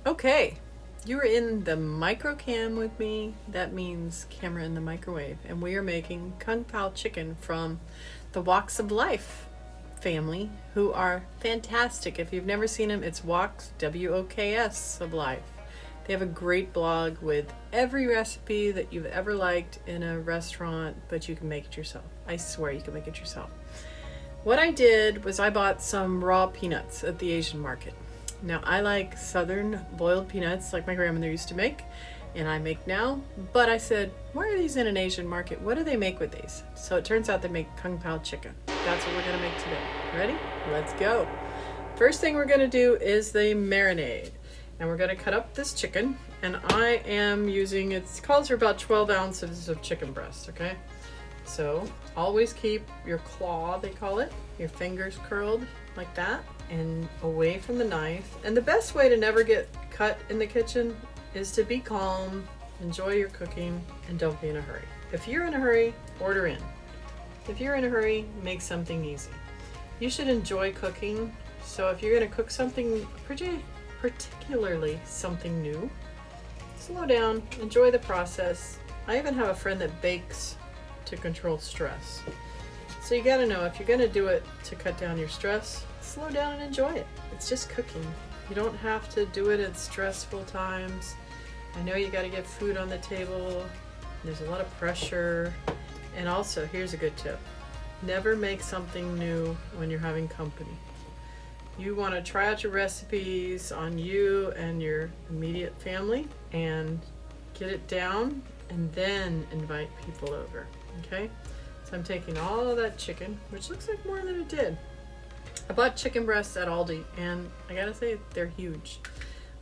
Okay, you are in the micro cam with me. That means camera in the microwave. And we are making Kung Pao chicken from the Walks of Life family, who are fantastic. If you've never seen them, it's Walks, WOKS of Life. They have a great blog with every recipe that you've ever liked in a restaurant, but you can make it yourself. I swear you can make it yourself. What I did was I bought some raw peanuts at the Asian market. Now, I like southern boiled peanuts like my grandmother used to make, and I make now, but I said, why are these in an Asian market? What do they make with these? So it turns out they make Kung Pao chicken. That's what we're gonna make today. Ready? Let's go. First thing we're gonna do is the marinade. And we're gonna cut up this chicken, and I am using, it calls for about 12 ounces of chicken breast, okay? So always keep your claw, they call it, your fingers curled like that and away from the knife. And the best way to never get cut in the kitchen is to be calm, enjoy your cooking, and don't be in a hurry. If you're in a hurry, order in. If you're in a hurry, make something easy. You should enjoy cooking, so if you're gonna cook something particularly something new, slow down, enjoy the process. I even have a friend that bakes to control stress. So you gotta know, if you're gonna do it to cut down your stress, slow down and enjoy it. It's just cooking. You don't have to do it at stressful times. I know you gotta get food on the table. There's a lot of pressure. And also, here's a good tip. Never make something new when you're having company. You wanna try out your recipes on you and your immediate family and get it down and then invite people over, okay? So I'm taking all of that chicken, which looks like more than it did. I bought chicken breasts at Aldi, and I gotta say, they're huge.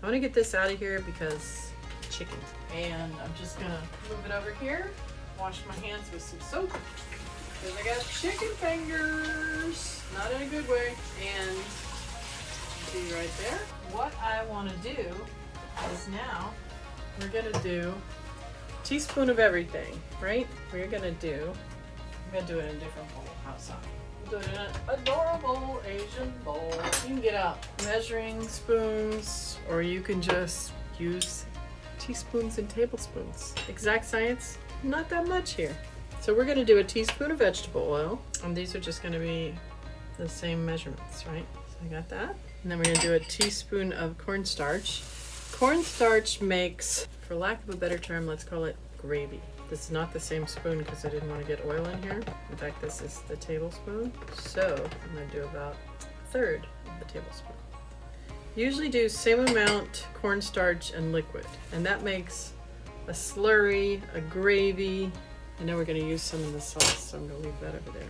I wanna get this out of here because chicken. And I'm just gonna move it over here, wash my hands with some soap, because I got chicken fingers, not in a good way, and see right there. What I wanna do is now, we're gonna do a teaspoon of everything, right? I'm gonna do it in a different bowl outside. Do it in an adorable Asian bowl. You can get out measuring spoons, or you can just use teaspoons and tablespoons. Exact science, not that much here. So we're gonna do a teaspoon of vegetable oil, and these are just gonna be the same measurements, right? So I got that. And then we're gonna do a teaspoon of cornstarch. Cornstarch makes, for lack of a better term, let's call it gravy. This is not the same spoon because I didn't want to get oil in here. In fact, this is the tablespoon. So I'm going to do about a third of the tablespoon. Usually do same amount cornstarch and liquid. And that makes a slurry, a gravy. I know we're going to use some in the sauce, so I'm going to leave that over there.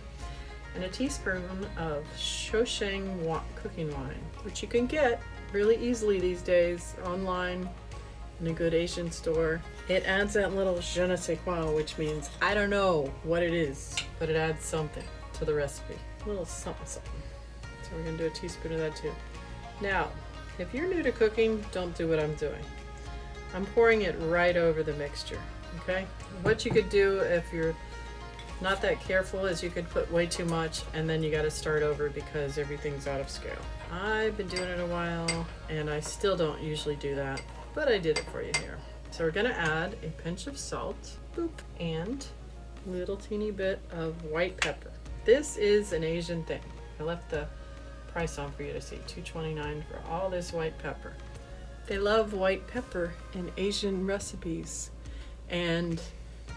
And a teaspoon of shosheng cooking wine, which you can get really easily these days online in a good Asian store. It adds that little je ne sais quoi, which means I don't know what it is, but it adds something to the recipe. A little something, something. So we're gonna do a teaspoon of that too. Now, if you're new to cooking, don't do what I'm doing. I'm pouring it right over the mixture, okay? What you could do if you're not that careful is you could put way too much and then you gotta start over because everything's out of scale. I've been doing it a while and I still don't usually do that, but I did it for you here. So we're gonna add a pinch of salt, boop, and a little teeny bit of white pepper. This is an Asian thing. I left the price on for you to see, $2.29 for all this white pepper. They love white pepper in Asian recipes, and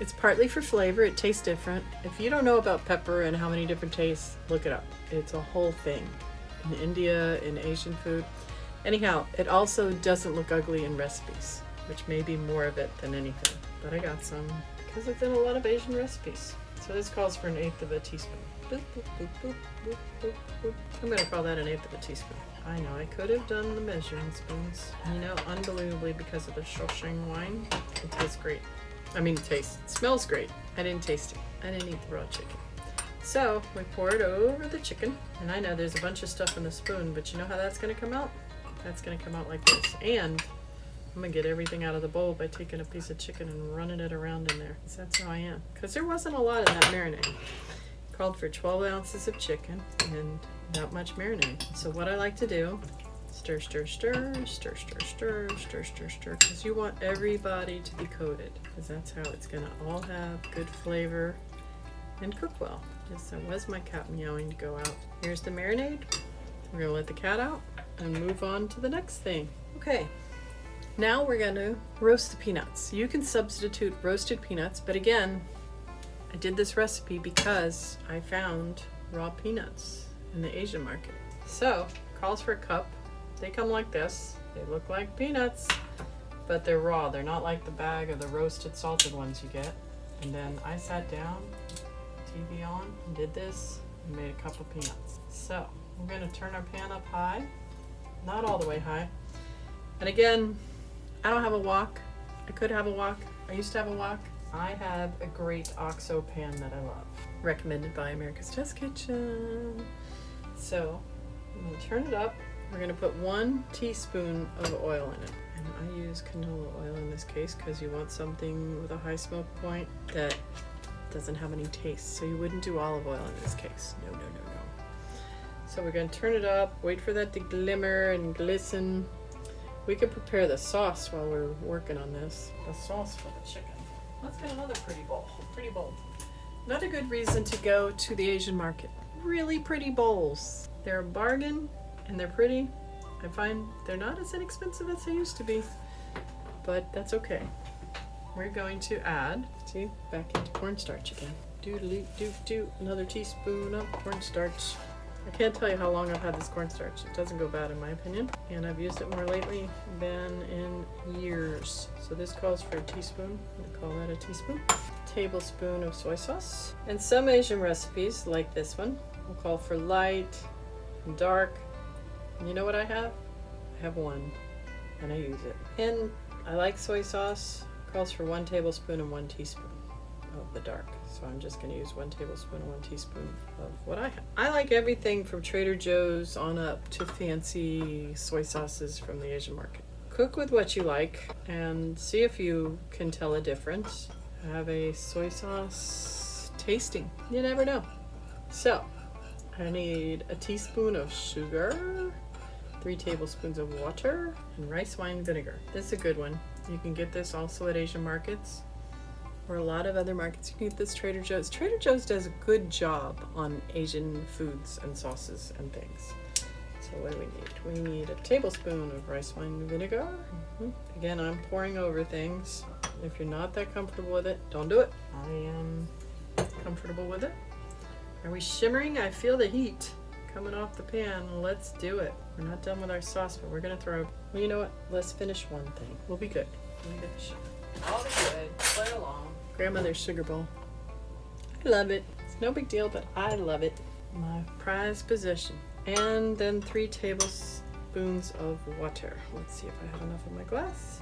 it's partly for flavor. It tastes different. If you don't know about pepper and how many different tastes, look it up. It's a whole thing in India, in Asian food. Anyhow, it also doesn't look ugly in recipes, which may be more of it than anything. But I got some because it's in a lot of Asian recipes. So this calls for 1/8 of a teaspoon. Boop, boop, boop, boop, boop, boop, boop. I'm gonna call that 1/8 of a teaspoon. I know I could have done the measuring spoons. You know, unbelievably, because of the shosheng wine, it tastes great. It smells great. I didn't taste it. I didn't eat the raw chicken. So we pour it over the chicken. And I know there's a bunch of stuff in the spoon, but you know how that's gonna come out? That's gonna come out like this. And I'm gonna get everything out of the bowl by taking a piece of chicken and running it around in there. 'Cause that's how I am. Because there wasn't a lot in that marinade. It called for 12 ounces of chicken and not much marinade. So what I like to do is Stir, stir, stir, stir, stir, stir, stir, stir, stir, because you want everybody to be coated, because that's how it's gonna all have good flavor and cook well. Yes, that was my cat meowing to go out. Here's the marinade. We're gonna let the cat out and move on to the next thing. Okay, now we're gonna roast the peanuts. You can substitute roasted peanuts, but again, I did this recipe because I found raw peanuts in the Asian market. So, calls for a cup. They come like this. They look like peanuts, but they're raw. They're not like the bag of the roasted salted ones you get. And then I sat down, TV on, and did this and made a cup of peanuts. So, we're gonna turn our pan up high, not all the way high. And again, I don't have a wok. I could have a wok. I used to have a wok. I have a great OXO pan that I love. Recommended by America's Test Kitchen. So, I'm gonna turn it up. We're gonna put 1 teaspoon of oil in it. And I use canola oil in this case because you want something with a high smoke point that doesn't have any taste. So you wouldn't do olive oil in this case. No, no, no, no. So we're gonna turn it up, wait for that to glimmer and glisten. We can prepare the sauce while we're working on this. The sauce for the chicken. Let's get another pretty bowl. Pretty bowl. Another good reason to go to the Asian market. Really pretty bowls. They're a bargain and they're pretty. I find they're not as inexpensive as they used to be, but that's okay. We're going to add, see, back into cornstarch again. Do another teaspoon of cornstarch. I can't tell you how long I've had this cornstarch. It doesn't go bad in my opinion. And I've used it more lately than in years. So this calls for a teaspoon. I'm gonna call that a teaspoon. Tablespoon of soy sauce. And some Asian recipes, like this one, will call for light and dark. And you know what I have? I have one, and I use it. And I like soy sauce. It calls for 1 tablespoon and 1 teaspoon of the dark. So I'm just going to use 1 tablespoon and 1 teaspoon of what I have. I like everything from Trader Joe's on up to fancy soy sauces from the Asian market. Cook with what you like and see if you can tell a difference. Have a soy sauce tasting. You never know. So I need a teaspoon of sugar, 3 tablespoons of water, and rice wine vinegar. This is a good one. You can get this also at Asian markets or a lot of other markets. You can get this Trader Joe's. Trader Joe's does a good job on Asian foods and sauces and things. So what do we need? We need a tablespoon of rice wine vinegar. Again, I'm pouring over things. If you're not that comfortable with it, don't do it. I am comfortable with it. Are we shimmering? I feel the heat coming off the pan. Let's do it. We're not done with our sauce, but we're gonna throw, well, you know what? Let's finish one thing. We'll be good. We'll be good. All be good. Play along. Grandmother's sugar bowl. I love it. It's no big deal, but I love it. My prized possession. And then 3 tablespoons of water. Let's see if I have enough in my glass.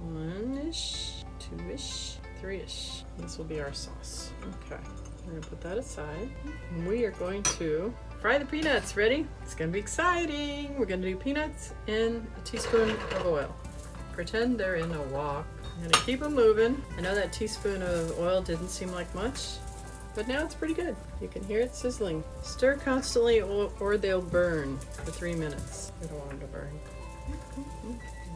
1-ish, 2-ish, 3-ish. This will be our sauce. Okay. We're gonna put that aside. And we are going to fry the peanuts. Ready? It's gonna be exciting. We're gonna do peanuts in a teaspoon of oil. Pretend they're in a wok. I'm gonna keep them moving. I know that teaspoon of oil didn't seem like much, but now it's pretty good. You can hear it sizzling. Stir constantly or they'll burn for 3 minutes. I don't want them to burn.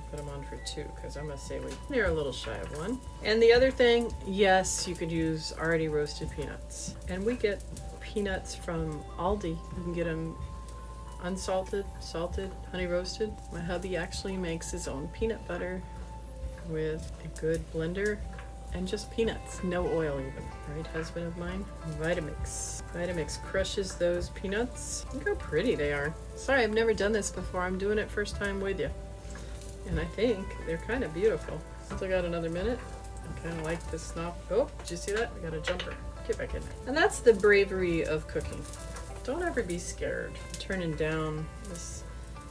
Put them on for 2 because I'm gonna say they're a little shy of 1. And the other thing, yes, you could use already roasted peanuts. And we get peanuts from Aldi. You can get them unsalted, salted, honey roasted. My hubby actually makes his own peanut butter with a good blender and just peanuts, no oil even, right, husband of mine? Vitamix. Vitamix crushes those peanuts. Look how pretty they are. Sorry, I've never done this before. I'm doing it first time with you. And I think they're kind of beautiful. Still got another minute. I kind of like this snap. Oh, did you see that? We got a jumper. Get back in there. And that's the bravery of cooking. Don't ever be scared. Turning down, this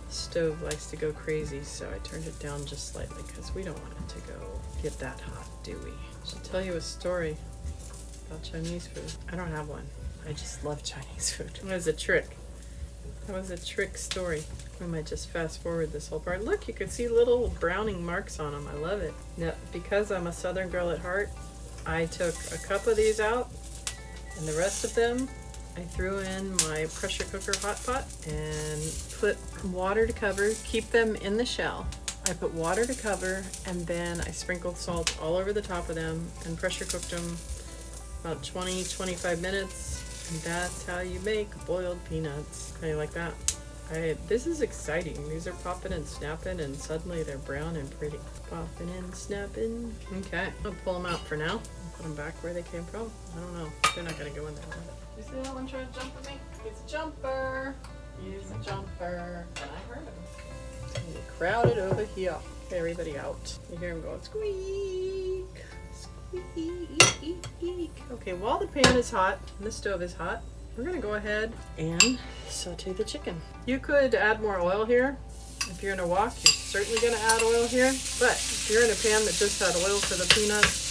stove likes to go crazy, so I turned it down just slightly because we don't want it to go get that hot, do we? I should tell you a story about Chinese food. I don't have one. I just love Chinese food. It was a trick. That was a trick story. We might just fast forward this whole part. Look, you can see little browning marks on them. I love it. Now, because I'm a Southern girl at heart, I took a cup of these out, and the rest of them I threw in my pressure cooker hot pot and put water to cover, keep them in the shell. I put water to cover, and then I sprinkled salt all over the top of them and pressure cooked them about 20-25 minutes. And that's how you make boiled peanuts. How do you like that? This is exciting. These are popping and snapping, and suddenly they're brown and pretty. Popping and snapping. Okay, I'll pull them out for now. Put them back where they came from. I don't know. They're not gonna go in there. You see that one trying to jump at me? He's a jumper. He's a jumper. And I heard him. And he crowded over here. Okay, everybody out. You hear him go squeak. Squeak. Okay, while the pan is hot and the stove is hot, we're gonna go ahead and saute the chicken. You could add more oil here. If you're in a wok, you're certainly gonna add oil here. But if you're in a pan that just had oil for the peanuts,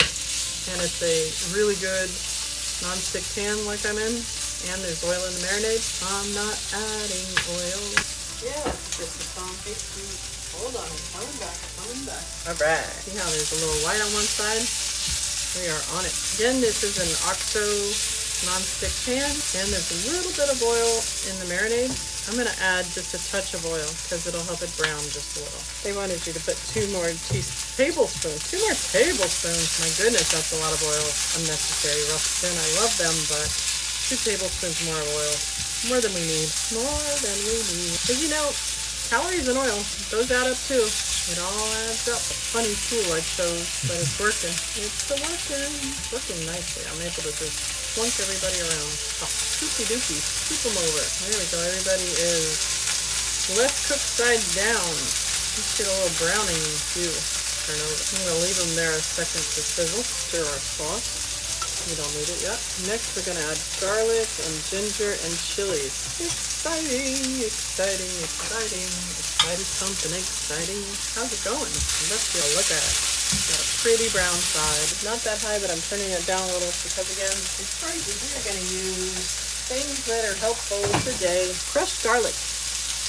and it's a really good non-stick pan like I'm in, and there's oil in the marinade, I'm not adding oil. Yeah, it's just a song. Hey, sweet. Hold on, coming back. All right. See how there's a little white on one side? We are on it. Again, this is an OXO non-stick pan, and there's a little bit of oil in the marinade. I'm gonna add just a touch of oil because it'll help it brown just a little. They wanted you to put 2 more tablespoons. 2 more tablespoons. My goodness, that's a lot of oil. Unnecessary. Rough tin. I love them, but 2 tablespoons more of oil. More than we need. More than we need. Because you know, calories and oil, those add up too. It all adds up. Funny tool I chose, but it's working. It's working nicely. I'm able to just flunk everybody around. Oh, scoopy dookie. Scoop them over. There we go. Everybody is left cooked side down. Let's get a little browning too. Turn over. I'm going to leave them there a second to sizzle. Stir our sauce. We don't need it yet. Next, we're going to add garlic and ginger and chilies. Exciting, exciting, exciting. Excited something exciting. How's it going? Let's go look at it. Got a pretty brown side. Not that high, but I'm turning it down a little because, again, these spices we are going to use things that are helpful today. Crushed garlic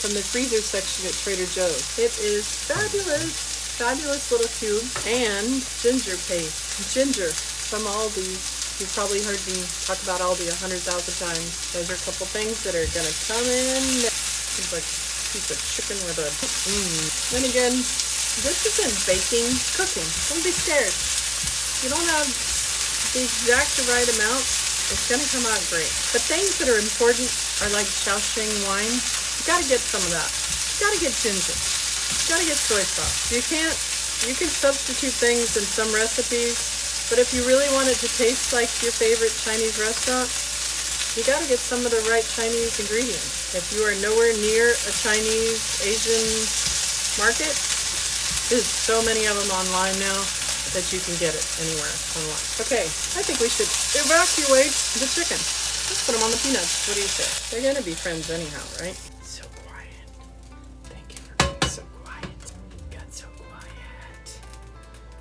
from the freezer section at Trader Joe's. It is fabulous. Fabulous little cube. And ginger paste. Ginger from Aldi. You've probably heard me talk about Aldi 100,000 times. Those are a couple things that are going to come in. Seems like a piece of chicken with a... Then again, this isn't baking, cooking. Don't be scared. You don't have the exact right amount, it's going to come out great. But things that are important are like Shaoxing wine. You got to get some of that. You got to get ginger. You got to get soy sauce. You can substitute things in some recipes. But if you really want it to taste like your favorite Chinese restaurant, you got to get some of the right Chinese ingredients. If you are nowhere near a Chinese, Asian market, there's so many of them online now that you can get it anywhere online. Okay, I think we should evacuate the chicken. Let's put them on the peanuts. What do you say? They're going to be friends anyhow, right? So quiet. Thank you for being so quiet. You got so quiet.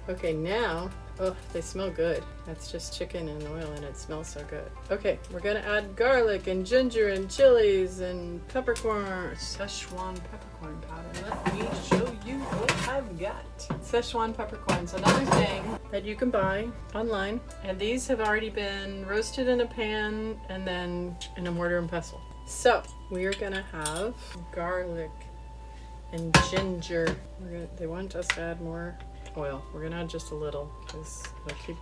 Okay, now... Oh, they smell good. That's just chicken and oil and it smells so good. Okay, we're gonna add garlic and ginger and chilies and peppercorn, Szechuan peppercorn powder. Let me show you what I've got. Szechuan peppercorn's another thing that you can buy online. And these have already been roasted in a pan and then in a mortar and pestle. So, we are gonna have garlic and ginger. They want us to add more oil. We're gonna add just a little because you're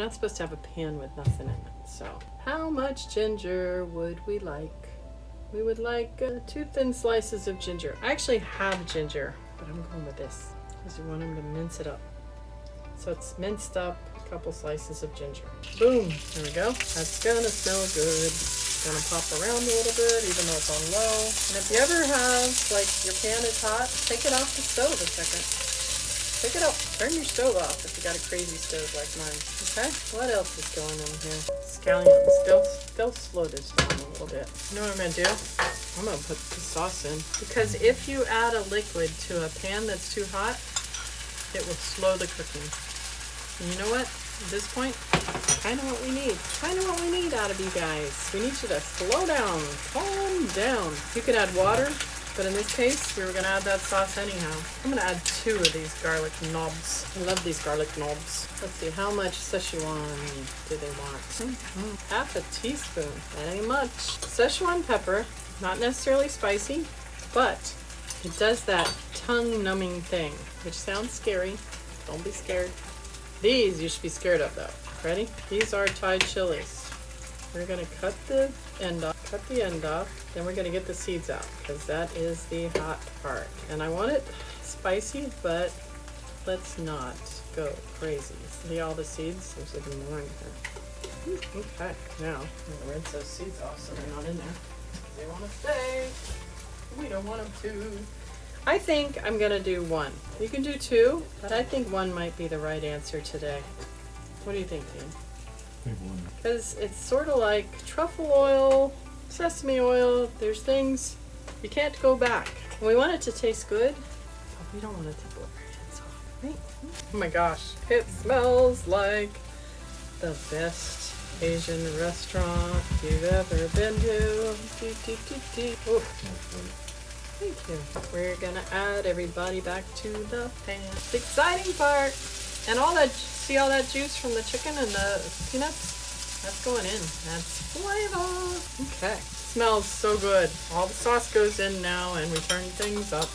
not supposed to have a pan with nothing in it. So how much ginger would we like? We would like 2 thin slices of ginger. I actually have ginger, but I'm going with this because you want them to mince it up. So it's minced up, a couple slices of ginger. Boom, there we go. That's gonna smell good. It's gonna pop around a little bit even though it's on low. And if you ever have, like, your pan is hot, take it off the stove a second. Pick it up. Turn your stove off if you got a crazy stove like mine. Okay? What else is going on here? Scallions. They'll slow this down a little bit. You know what I'm going to do? I'm going to put the sauce in. Because if you add a liquid to a pan that's too hot, it will slow the cooking. And you know what? At this point, kind of what we need. Kind of what we need out of you guys. We need you to slow down. Calm down. You can add water But in this case, we were gonna add that sauce anyhow. I'm gonna add 2 of these garlic knobs. I love these garlic knobs. Let's see, how much Szechuan do they want? Half a teaspoon, that ain't much. Szechuan pepper, not necessarily spicy, but it does that tongue-numbing thing, which sounds scary. Don't be scared. These you should be scared of though. Ready? These are Thai chilies. We're gonna cut the end off. Then we're gonna get the seeds out because that is the hot part. And I want it spicy, but let's not go crazy. See all the seeds? There's even more in here. Okay, now I'm gonna rinse those seeds off so they're not in there. They want to stay. We don't want them to. I think I'm gonna do 1. You can do 2, but I think 1 might be the right answer today. What do you think, Dean? Because it's sort of like truffle oil, sesame oil. There's things you can't go back. We want it to taste good, but we don't want it to blow our hands off, right? Oh my gosh, it smells like the best Asian restaurant you've ever been to. Ooh. Thank you. We're gonna add everybody back to the pan. The exciting part. And all that, see all that juice from the chicken and the peanuts? That's going in. That's flavor. Okay. Smells so good. All the sauce goes in now and we turn things up.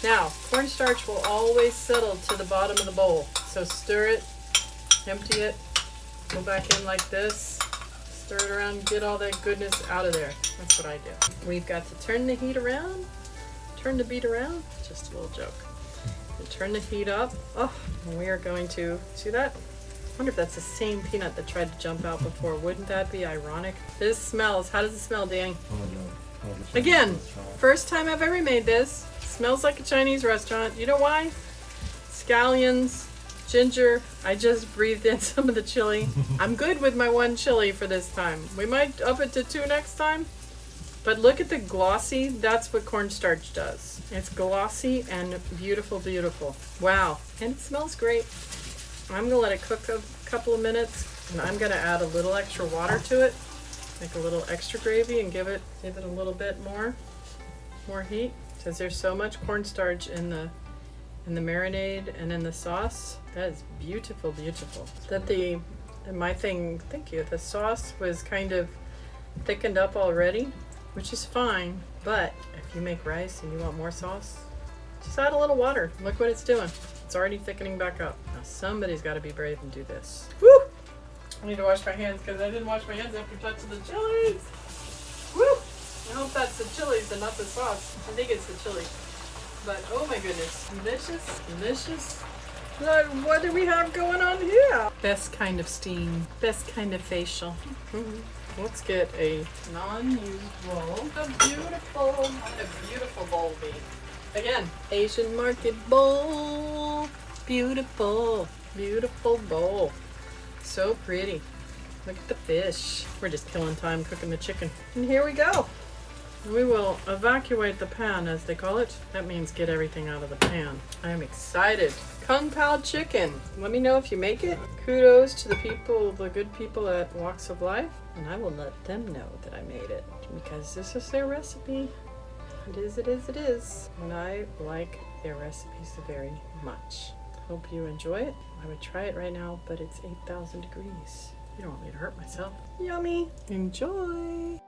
Now, cornstarch will always settle to the bottom of the bowl. So stir it, empty it, go back in like this, stir it around, get all that goodness out of there. That's what I do. We've got to turn the heat around, turn the beat around. Just a little joke. And turn the heat up. Oh, and we are going to, see that? I wonder if that's the same peanut that tried to jump out before. Wouldn't that be ironic? This smells, how does it smell, Danny? Again, first time I've ever made this. Smells like a Chinese restaurant. You know why? Scallions, ginger. I just breathed in some of the chili. I'm good with my 1 chili for this time. We might up it to 2 next time. But look at the glossy, that's what cornstarch does. It's glossy and beautiful, beautiful. Wow, and it smells great. I'm gonna let it cook a couple of minutes and I'm gonna add a little extra water to it, make a little extra gravy and give it a little bit more heat. Because there's so much cornstarch in the marinade and in the sauce. That is beautiful, beautiful. Thank you, the sauce was kind of thickened up already, which is fine, but if you make rice and you want more sauce, just add a little water. Look what it's doing. It's already thickening back up. Now somebody's got to be brave and do this. Woo! I need to wash my hands because I didn't wash my hands after touching the chilies. Woo! I hope that's the chilies and not the sauce. I think it's the chili. But oh my goodness, delicious, delicious. What do we have going on here? Best kind of steam, best kind of facial. Let's get a non-used bowl. A beautiful bowl be. Again, Asian market bowl. Beautiful, beautiful bowl. So pretty. Look at the fish. We're just killing time cooking the chicken. And here we go. We will evacuate the pan, as they call it. That means get everything out of the pan. I am excited. Kung Pao chicken. Let me know if you make it. Kudos to the people, the good people at Walks of Life. And I will let them know that I made it. Because this is their recipe. It is. And I like their recipes very much. Hope you enjoy it. I would try it right now, but it's 8,000 degrees. You don't want me to hurt myself. Yummy. Enjoy.